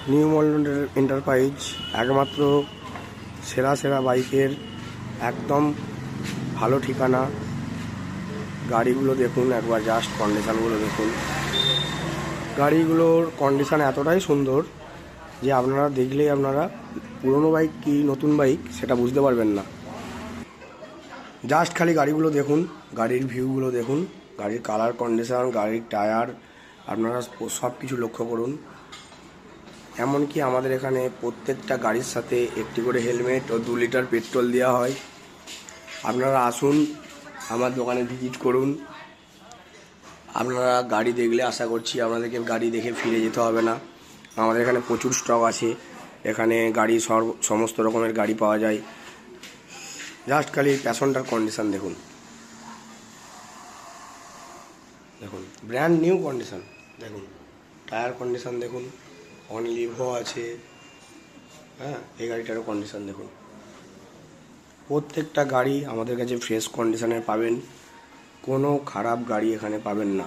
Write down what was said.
New Moulton enterprise একমাত্র সেরা সেরা বাইকের একদম ভালো ঠিকানা। গাড়িগুলো দেখুন একবার, জাস্ট কন্ডিশানগুলো দেখুন। গাড়িগুলোর কন্ডিশান এতটাই সুন্দর যে আপনারা দেখলেই আপনারা পুরনো বাইক কি নতুন বাইক সেটা বুঝতে পারবেন না। জাস্ট খালি গাড়িগুলো দেখুন, গাড়ির ভিউগুলো দেখুন, গাড়ির কালার কন্ডিশান, গাড়ির টায়ার, আপনারা সব কিছু লক্ষ্য করুন। এমনকি আমাদের এখানে প্রত্যেকটা গাড়ির সাথে একটি করে হেলমেট ও 2 লিটার পেট্রোল দেওয়া হয়। আপনারা আসুন, আমার দোকানে ভিজিট করুন। আপনারা গাড়ি দেখলে আশা করছি আপনাদেরকে গাড়ি দেখে ফিরে যেতে হবে না। আমাদের এখানে প্রচুর স্টক আছে, এখানে গাড়ি সমস্ত রকমের গাড়ি পাওয়া যায়। জাস্ট খালি প্যাশনটার কন্ডিশান দেখুন, দেখুন ব্র্যান্ড নিউ কন্ডিশান দেখুন, টায়ার কন্ডিশান দেখুন, অন লিভো আছে। হ্যাঁ, এই গাড়িটারও কন্ডিশান দেখুন। প্রত্যেকটা গাড়ি আমাদের কাছে ফ্রেশ কন্ডিশানে পাবেন, কোনো খারাপ গাড়ি এখানে পাবেন না।